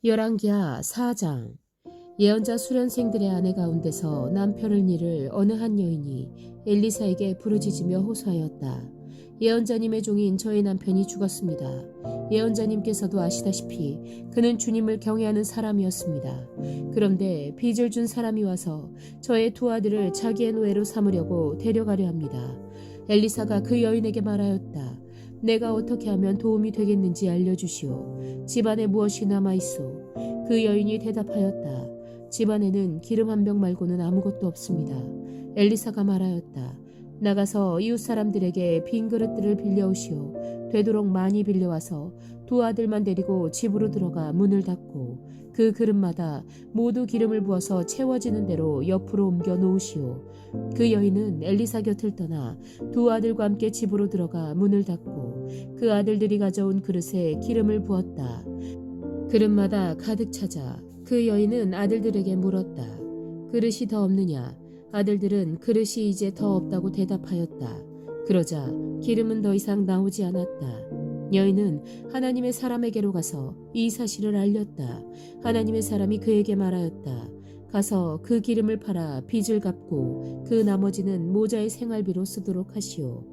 열왕기하 4장. 예언자 수련생들의 아내 가운데서 남편을 잃을 어느 한 여인이 엘리사에게 부르짖으며 호소하였다. 예언자님의 종인 저의 남편이 죽었습니다. 예언자님께서도 아시다시피 그는 주님을 경외하는 사람이었습니다. 그런데 빚을 준 사람이 와서 저의 두 아들을 자기의 노예로 삼으려고 데려가려 합니다. 엘리사가 그 여인에게 말하였다. 내가 어떻게 하면 도움이 되겠는지 알려주시오. 집안에 무엇이 남아있소? 그 여인이 대답하였다. 집안에는 기름 한 병 말고는 아무것도 없습니다. 엘리사가 말하였다. 나가서 이웃 사람들에게 빈 그릇들을 빌려오시오. 되도록 많이 빌려와서 두 아들만 데리고 집으로 들어가 문을 닫고 그 그릇마다 모두 기름을 부어서 채워지는 대로 옆으로 옮겨 놓으시오. 그 여인은 엘리사 곁을 떠나 두 아들과 함께 집으로 들어가 문을 닫고 그 아들들이 가져온 그릇에 기름을 부었다. 그릇마다 가득 차자 그 여인은 아들들에게 물었다. 그릇이 더 없느냐? 아들들은 그릇이 이제 더 없다고 대답하였다. 그러자 기름은 더 이상 나오지 않았다. 여인은 하나님의 사람에게로 가서 이 사실을 알렸다. 하나님의 사람이 그에게 말하였다. 가서 그 기름을 팔아 빚을 갚고 그 나머지는 모자의 생활비로 쓰도록 하시오.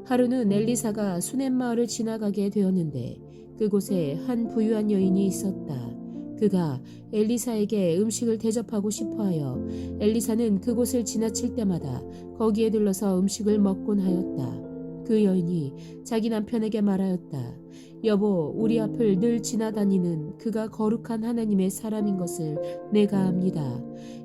하루는 엘리사가 수넴 마을을 지나가게 되었는데 그곳에 한 부유한 여인이 있었다. 그가 엘리사에게 음식을 대접하고 싶어하여 엘리사는 그곳을 지나칠 때마다 거기에 들러서 음식을 먹곤 하였다. 그 여인이 자기 남편에게 말하였다. 여보, 우리 앞을 늘 지나다니는 그가 거룩한 하나님의 사람인 것을 내가 압니다.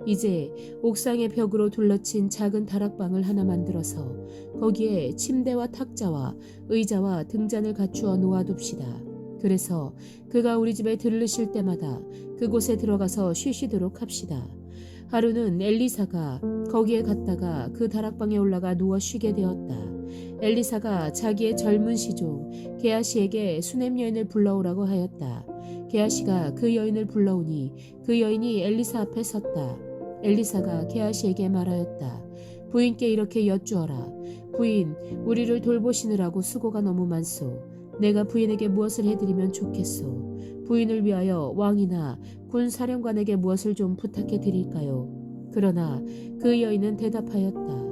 이제 옥상의 벽으로 둘러친 작은 다락방을 하나 만들어서 거기에 침대와 탁자와 의자와 등잔을 갖추어 놓아둡시다. 그래서 그가 우리 집에 들르실 때마다 그곳에 들어가서 쉬시도록 합시다. 하루는 엘리사가 거기에 갔다가 그 다락방에 올라가 누워 쉬게 되었다. 엘리사가 자기의 젊은 시종 게하시에게 수넴 여인을 불러오라고 하였다. 게하시가 그 여인을 불러오니 그 여인이 엘리사 앞에 섰다. 엘리사가 게하시에게 말하였다. 부인께 이렇게 여쭈어라. 부인, 우리를 돌보시느라고 수고가 너무 많소. 내가 부인에게 무엇을 해드리면 좋겠소. 부인을 위하여 왕이나 군 사령관에게 무엇을 좀 부탁해 드릴까요? 그러나 그 여인은 대답하였다.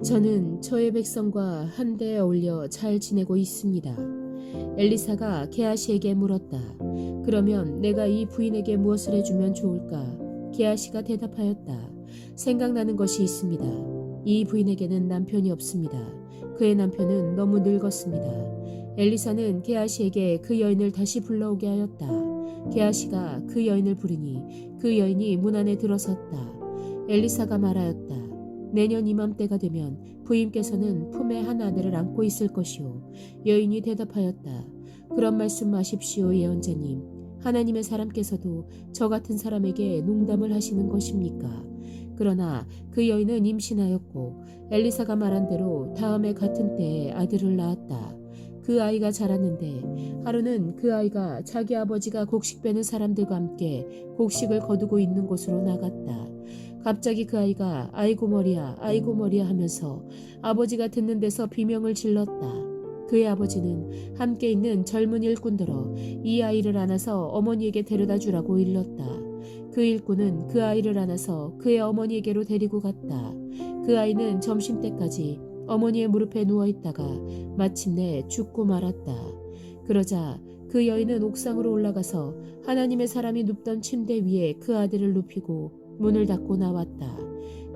저는 저의 백성과 한데에 어울려 잘 지내고 있습니다. 엘리사가 게하시에게 물었다. 그러면 내가 이 부인에게 무엇을 해주면 좋을까? 게하시가 대답하였다. 생각나는 것이 있습니다. 이 부인에게는 남편이 없습니다. 그의 남편은 너무 늙었습니다. 엘리사는 게하시에게 그 여인을 다시 불러오게 하였다. 게하시가 그 여인을 부르니 그 여인이 문 안에 들어섰다. 엘리사가 말하였다. 내년 이맘때가 되면 부인께서는 품에 한 아들을 안고 있을 것이오. 여인이 대답하였다. 그런 말씀 마십시오, 예언자님. 하나님의 사람께서도 저 같은 사람에게 농담을 하시는 것입니까? 그러나 그 여인은 임신하였고 엘리사가 말한 대로 다음에 같은 때에 아들을 낳았다. 그 아이가 자랐는데 하루는 그 아이가 자기 아버지가 곡식 베는 사람들과 함께 곡식을 거두고 있는 곳으로 나갔다. 갑자기 그 아이가 아이고 머리야 아이고 머리야 하면서 아버지가 듣는 데서 비명을 질렀다. 그의 아버지는 함께 있는 젊은 일꾼들어 이 아이를 안아서 어머니에게 데려다 주라고 일렀다. 그 일꾼은 그 아이를 안아서 그의 어머니에게로 데리고 갔다. 그 아이는 점심때까지 어머니의 무릎에 누워있다가 마침내 죽고 말았다. 그러자 그 여인은 옥상으로 올라가서 하나님의 사람이 눕던 침대 위에 그 아들을 눕히고 문을 닫고 나왔다.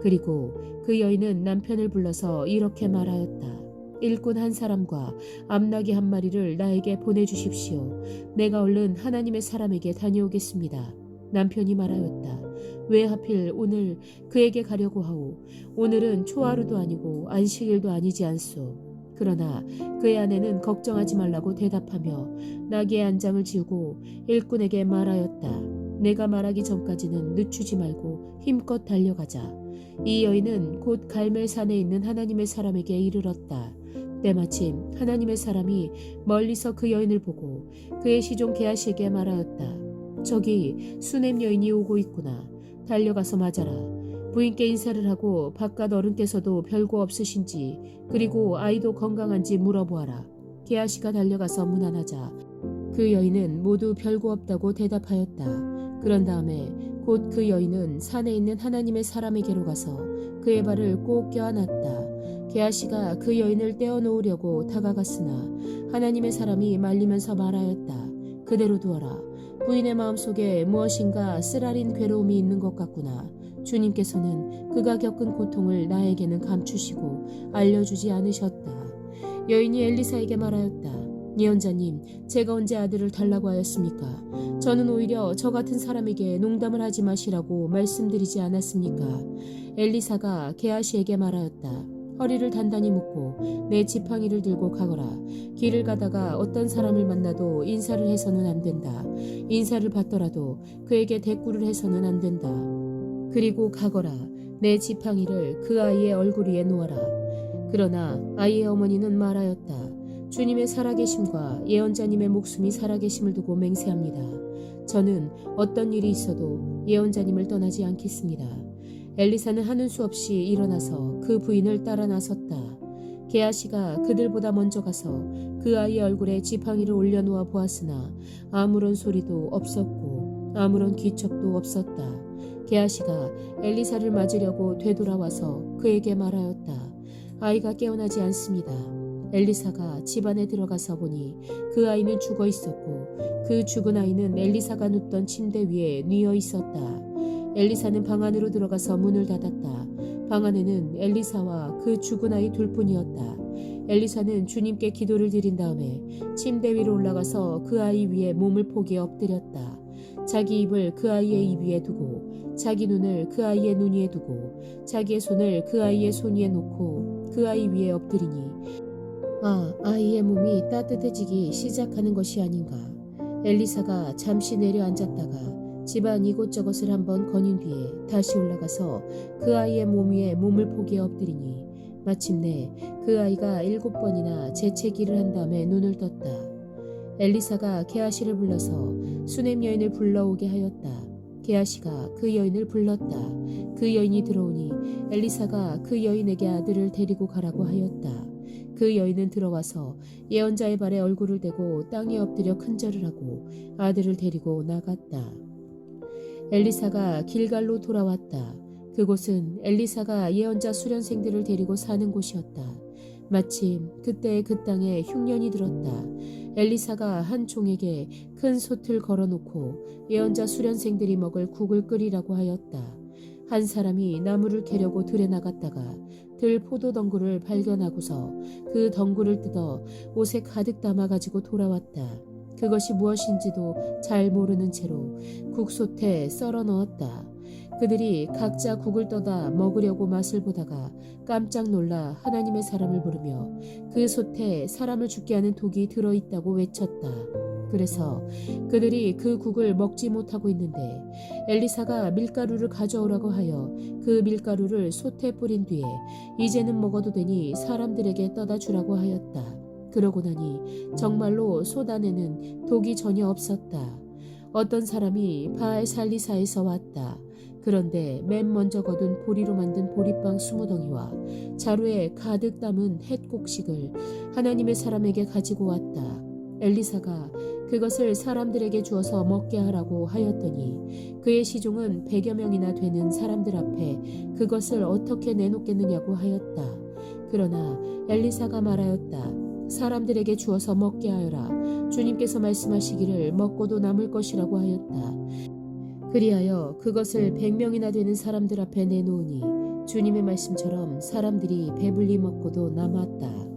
그리고 그 여인은 남편을 불러서 이렇게 말하였다. 일꾼 한 사람과 암나귀 한 마리를 나에게 보내주십시오. 내가 얼른 하나님의 사람에게 다녀오겠습니다. 남편이 말하였다. 왜 하필 오늘 그에게 가려고 하오? 오늘은 초하루도 아니고 안식일도 아니지 않소. 그러나 그의 아내는 걱정하지 말라고 대답하며 나귀의 안장을 지우고 일꾼에게 말하였다. 내가 말하기 전까지는 늦추지 말고 힘껏 달려가자. 이 여인은 곧 갈멜산에 있는 하나님의 사람에게 이르렀다. 때마침 하나님의 사람이 멀리서 그 여인을 보고 그의 시종 게하시에게 말하였다. 저기 수넴 여인이 오고 있구나. 달려가서 맞아라. 부인께 인사를 하고 바깥 어른께서도 별거 없으신지 그리고 아이도 건강한지 물어보아라. 게하시가 달려가서 문안하자 그 여인은 모두 별거 없다고 대답하였다. 그런 다음에 곧 그 여인은 산에 있는 하나님의 사람에게로 가서 그의 발을 꼭 껴안았다. 게하시가 그 여인을 떼어놓으려고 다가갔으나 하나님의 사람이 말리면서 말하였다. 그대로 두어라. 부인의 마음속에 무엇인가 쓰라린 괴로움이 있는 것 같구나. 주님께서는 그가 겪은 고통을 나에게는 감추시고 알려주지 않으셨다. 여인이 엘리사에게 말하였다. 예언자님, 제가 언제 아들을 달라고 하였습니까? 저는 오히려 저 같은 사람에게 농담을 하지 마시라고 말씀드리지 않았습니까? 엘리사가 게하시에게 말하였다. 허리를 단단히 묶고 내 지팡이를 들고 가거라. 길을 가다가 어떤 사람을 만나도 인사를 해서는 안 된다. 인사를 받더라도 그에게 대꾸를 해서는 안 된다. 그리고 가거라. 내 지팡이를 그 아이의 얼굴 위에 놓아라. 그러나 아이의 어머니는 말하였다. 주님의 살아계심과 예언자님의 목숨이 살아계심을 두고 맹세합니다. 저는 어떤 일이 있어도 예언자님을 떠나지 않겠습니다. 엘리사는 하는 수 없이 일어나서 그 부인을 따라 나섰다. 게하시가 그들보다 먼저 가서 그 아이의 얼굴에 지팡이를 올려놓아 보았으나 아무런 소리도 없었고 아무런 기척도 없었다. 게하시가 엘리사를 맞으려고 되돌아와서 그에게 말하였다. 아이가 깨어나지 않습니다. 엘리사가 집 안에 들어가서 보니 그 아이는 죽어 있었고 그 죽은 아이는 엘리사가 눕던 침대 위에 뉘어 있었다. 엘리사는 방 안으로 들어가서 문을 닫았다. 방 안에는 엘리사와 그 죽은 아이 둘뿐이었다. 엘리사는 주님께 기도를 드린 다음에 침대 위로 올라가서 그 아이 위에 몸을 포개 엎드렸다. 자기 입을 그 아이의 입 위에 두고 자기 눈을 그 아이의 눈 위에 두고 자기의 손을 그 아이의 손 위에 놓고 그 아이 위에 엎드리니 아이의 몸이 따뜻해지기 시작하는 것이 아닌가. 엘리사가 잠시 내려앉았다가 집안 이곳저곳을 한번 거닌 뒤에 다시 올라가서 그 아이의 몸 위에 몸을 포개 엎드리니 마침내 그 아이가 7번이나 재채기를 한 다음에 눈을 떴다. 엘리사가 게하시를 불러서 수넴 여인을 불러오게 하였다. 게하시가 그 여인을 불렀다. 그 여인이 들어오니 엘리사가 그 여인에게 아들을 데리고 가라고 하였다. 그 여인은 들어와서 예언자의 발에 얼굴을 대고 땅에 엎드려 큰절을 하고 아들을 데리고 나갔다. 엘리사가 길갈로 돌아왔다. 그곳은 엘리사가 예언자 수련생들을 데리고 사는 곳이었다. 마침 그때 그 땅에 흉년이 들었다. 엘리사가 한 종에게 큰 솥을 걸어놓고 예언자 수련생들이 먹을 국을 끓이라고 하였다. 한 사람이 나무를 캐려고 들에 나갔다가 들 포도 덩굴을 발견하고서 그 덩굴을 뜯어 옷에 가득 담아가지고 돌아왔다. 그것이 무엇인지도 잘 모르는 채로 국솥에 썰어 넣었다. 그들이 각자 국을 떠다 먹으려고 맛을 보다가 깜짝 놀라 하나님의 사람을 부르며 그 솥에 사람을 죽게 하는 독이 들어있다고 외쳤다. 그래서 그들이 그 국을 먹지 못하고 있는데 엘리사가 밀가루를 가져오라고 하여 그 밀가루를 솥에 뿌린 뒤에 이제는 먹어도 되니 사람들에게 떠다 주라고 하였다. 그러고 나니 정말로 솥 안에는 독이 전혀 없었다. 어떤 사람이 바알 살리사에서 왔다. 그런데 맨 먼저 거둔 보리로 만든 보리빵 20덩이와 자루에 가득 담은 햇곡식을 하나님의 사람에게 가지고 왔다. 엘리사가 그것을 사람들에게 주어서 먹게 하라고 하였더니 그의 시종은 100여 명이나 되는 사람들 앞에 그것을 어떻게 내놓겠느냐고 하였다. 그러나 엘리사가 말하였다. 사람들에게 주어서 먹게 하여라. 주님께서 말씀하시기를 먹고도 남을 것이라고 하였다. 그리하여 그것을 100명이나 되는 사람들 앞에 내놓으니 주님의 말씀처럼 사람들이 배불리 먹고도 남았다.